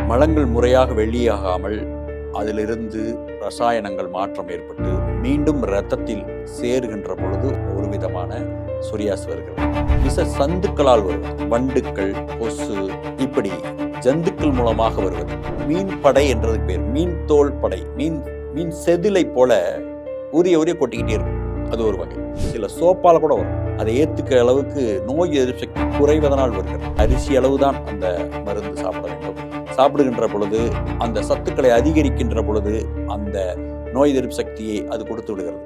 மலங்கள் முறையாக வெளியாகாமல் அதிலிருந்து ரசாயனங்கள் மாற்றம் ஏற்பட்டு மீண்டும் இரத்தத்தில் சேருகின்ற பொழுது ஒரு விதமான சொரியாஸ் வருகிறது. விஷ சந்துக்களால் வருவது, வண்டுக்கள், கொசு, இப்படி ஜந்துக்கள் மூலமாக வருவது. மீன் படை என்றது பேர். மீன் தோல் படை, மீன் செதிலை போல உரிய கொட்டிக்கிட்டே இருக்கும். அது ஒரு வகை. சில சோப்பால் கூட வரும். அதை ஏற்றுக்க அளவுக்கு நோய் எதிர்ப்பு சக்தி குறைவதனால் வருகிறது. அரிசி அளவுதான் அந்த மருந்து சாப்பிட வேண்டும். சாப்பிடுகின்ற பொழுது அந்த சத்துக்களை அதிகரிக்கின்ற பொழுது அந்த நோய் எதிர்ப்பு சக்தியை அது கொடுத்து விடுகிறது.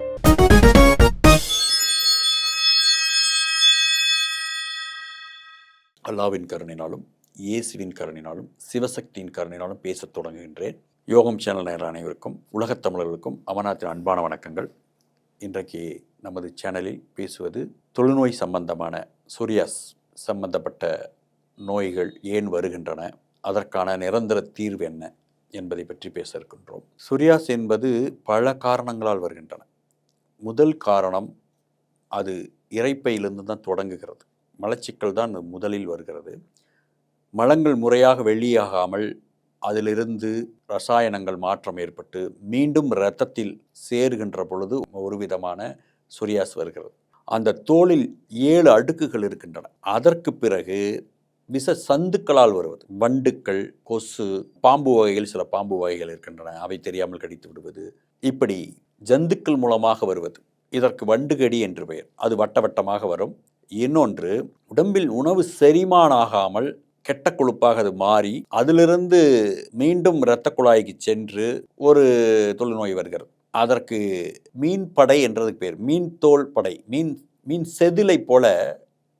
அல்லாவின் கருணையினாலும் இயேசுவின் கருணையினாலும் சிவசக்தியின் கருணையினாலும் பேசத் தொடங்குகின்றேன். யோகம் சேனல் நேயர் அனைவருக்கும், உலகத் தமிழர்களுக்கும் அமர்நாத்தின் அன்பான வணக்கங்கள். இன்றைக்கு நமது சேனலில் பேசுவது தொழுநோய் சம்பந்தமான சொரியாஸ் சம்பந்தப்பட்ட நோய்கள் ஏன் வருகின்றன, அதற்கான நிரந்தர தீர்வு என்ன என்பதை பற்றி பேச இருக்கின்றோம். சொரியாஸ் என்பது பல காரணங்களால் வருகின்றன. முதல் காரணம், அது இரைப்பையிலிருந்து தான் தொடங்குகிறது. மலச்சிக்கல் தான் முதலில் வருகிறது. மலங்கள் முறையாக வெளியாகாமல் அதிலிருந்து ரசாயனங்கள் மாற்றம் ஏற்பட்டு மீண்டும் இரத்தத்தில் சேருகின்ற பொழுது ஒரு விதமான சொரியாஸ் வருகிறது. அந்த தோலில் 7 அடுக்குகள் இருக்கின்றன. அதற்கு பிறகு விஷ சந்துக்களால் வருவது, வண்டுக்கள், கொசு, பாம்பு வகைகள், சில பாம்பு வகைகள் இருக்கின்றன, அவை தெரியாமல் கடித்து விடுவது, இப்படி ஜந்துக்கள் மூலமாக வருவது. இதற்கு வண்டுகடி என்று பெயர். அது வட்டமாக வரும். இன்னொன்று, உடம்பில் உணவு செரிமானாகாமல் கெட்ட கொழுப்பாக அது மாறி அதிலிருந்து மீண்டும் இரத்த குழாய்க்கு சென்று ஒரு தொழுநோய் வருகிறது. அதற்கு மீன் படை என்றது பேர். மீன் தோல் படை, மீன் செதிலை போல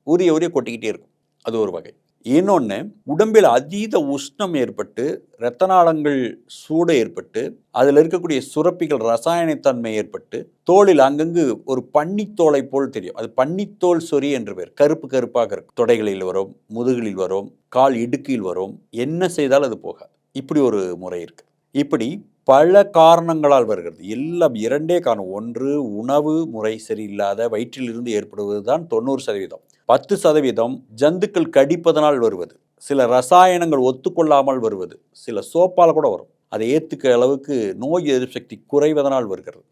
உரிய கொட்டிக்கிட்டே இருக்கும். அது ஒரு வகை. இன்னொன்று, உடம்பில் அதீத உஷ்ணம் ஏற்பட்டு இரத்த நாளங்கள் சூடு ஏற்பட்டு அதில் இருக்கக்கூடிய சுரப்பிகள் ரசாயனத்தன்மை ஏற்பட்டு தோலில் அங்கங்கு ஒரு பன்னித்தோலை போல் தெரியும். அது பன்னித்தோல் சொறி என்று பேர். கருப்பாக இருக்கும். தொடைகளில் வரும், முதுகில் வரும், கால் இடுக்கில் வரும். என்ன செய்தால் அது போகாது. இப்படி ஒரு முறை இருக்கு. இப்படி பல காரணங்களால் வருகிறது. எல்லாம் 2 காரணம். ஒன்று, உணவு முறை சரியில்லாத வயிற்றிலிருந்து ஏற்படுவது தான் 90%. 10% ஜந்துக்கள் கடிப்பதனால் வருவது, சில ரசாயனங்கள் ஒத்துக்கொள்ளாமல் வருவது, சில சோப்பால் கூட வரும். அதை ஏற்றுக்க அளவுக்கு நோய் எதிர்ப்பு சக்தி குறைவதனால் வருகிறது.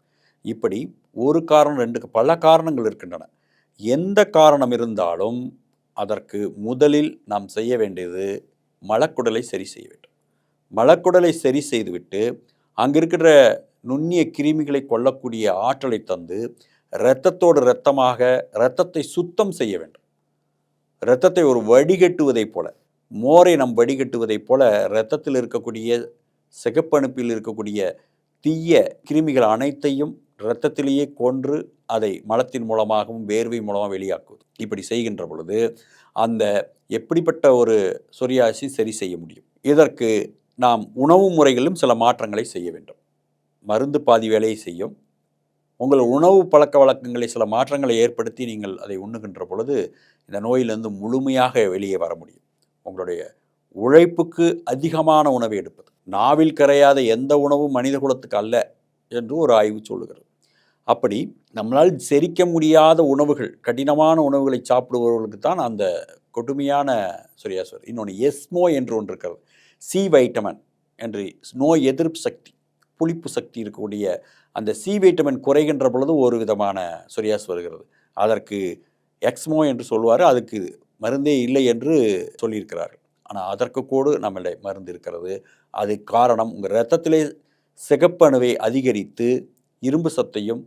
இப்படி ஒரு காரணம், 2, பல காரணங்கள் இருக்கின்றன. எந்த காரணம் இருந்தாலும் அதற்கு முதலில் நாம் செய்ய வேண்டியது மலக்குடலை சரி செய்ய வேண்டும். மலக்குடலை சரி செய்துவிட்டு அங்கே இருக்கிற நுண்ணிய கிருமிகளை கொல்லக்கூடிய ஆற்றலை தந்து இரத்தத்தோடு இரத்தமாக இரத்தத்தை சுத்தம் செய்ய வேண்டும். இரத்தத்தை ஒரு வடிகட்டுவதைப் போல, மோரை நம் வடிகட்டுவதைப் போல இரத்தத்தில் இருக்கக்கூடிய சிகப்பணுப்பில் இருக்கக்கூடிய தீய கிருமிகள் அனைத்தையும் இரத்தத்திலேயே கொன்று அதை மலத்தின் மூலமாகவும் வேர்வை மூலமாக வெளியாக்குவது. இப்படி செய்கின்ற பொழுது அந்த எப்படிப்பட்ட ஒரு சொரியாசி சரி செய்ய முடியும். இதற்கு நாம் உணவு முறைகளிலும் சில மாற்றங்களை செய்ய வேண்டும். மருந்து பாதி வேலையை செய்யும். உங்கள் உணவு பழக்க வழக்கங்களை சில மாற்றங்களை ஏற்படுத்தி நீங்கள் அதை உண்ணுகின்ற பொழுது இந்த நோயிலிருந்து முழுமையாக வெளியே வர முடியும். உங்களுடைய உழைப்புக்கு அதிகமான உணவை எடுப்பது, நாவில் கரையாத எந்த உணவும் மனித குலத்துக்கு அல்ல என்று ஒரு ஆய்வு சொல்லுகிறது. அப்படி நம்மளால் செரிக்க முடியாத உணவுகள், கடினமான உணவுகளை சாப்பிடுபவர்களுக்கு தான் அந்த கொடுமையான சொரியாஸ் வருது. இன்னொன்று, எஸ்மோ என்று ஒன்று இருக்கிறது. சி வைட்டமின் என்று, நோய் எதிர்ப்பு சக்தி, புளிப்பு சக்தி இருக்கக்கூடிய அந்த சி வைட்டமின் குறைகின்ற பொழுது ஒரு விதமான சொரியாஸ் வருகிறது. அதற்கு எக்ஸ்மோ என்று சொல்வார். அதுக்கு மருந்தே இல்லை என்று சொல்லியிருக்கிறார்கள். ஆனால் அதற்கு கூட நம்மளை மருந்து இருக்கிறது. அது காரணம், உங்கள் இரத்தத்திலே சிகப்பணுவை அதிகரித்து இரும்பு சத்தையும்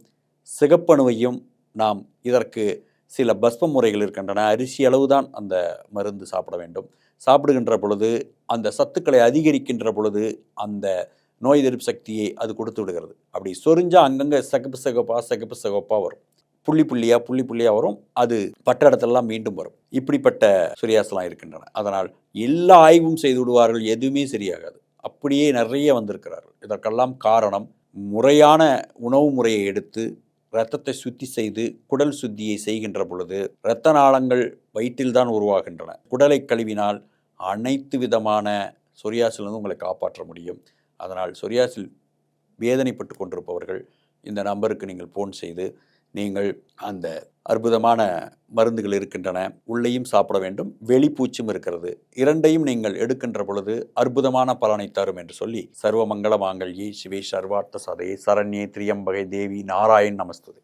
சிகப்பணுவையும் நாம் இதற்கு சில பஸ்ப முறைகள் இருக்கின்றன. அரிசி அளவு தான் அந்த மருந்து சாப்பிட வேண்டும். சாப்பிடுகின்ற பொழுது அந்த சத்துக்களை அதிகரிக்கின்ற பொழுது அந்த நோய் எதிர்ப்பு சக்தியை அது கொடுத்து விடுகிறது. அப்படி சொரிஞ்சால் அங்கங்கே சிகப்பு சிகப்பாக வரும், புள்ளி புள்ளியாக வரும். அது பட்ட இடத்துலலாம் மீண்டும் வரும். இப்படிப்பட்ட சொரியாஸ்லாம் இருக்கின்றன. அதனால் எல்லா ஆய்வும் செய்து விடுவார்கள், எதுவுமே சரியாகாது. அப்படியே நிறைய வந்திருக்கிறார்கள். இதற்கெல்லாம் காரணம், முறையான உணவு முறையை எடுத்து இரத்தத்தை சுத்தி செய்து குடல் சுத்தியை செய்கின்ற பொழுது இரத்த நாளங்கள் வயிற்றில்தான் உருவாகின்றன. குடலை கழுவினால் அனைத்து விதமான சொரியாசிலிருந்து உங்களை காப்பாற்ற முடியும். அதனால் சொரியாசில் வேதனைப்பட்டு கொண்டிருப்பவர்கள் இந்த நம்பருக்கு நீங்கள் ஃபோன் செய்து நீங்கள் அந்த அற்புதமான மருந்துகள் இருக்கின்றன. உள்ளேயும் சாப்பிட வேண்டும், வெளிப்பூச்சும் இருக்கிறது. இரண்டையும் நீங்கள் எடுக்கின்ற பொழுது அற்புதமான பலனை தரும் என்று சொல்லி, சர்வ மங்கள மாங்கல்யே சிவே சர்வார்த்த சதே சரண்யே திரியம்பகை தேவி நாராயண் நமஸ்துதே.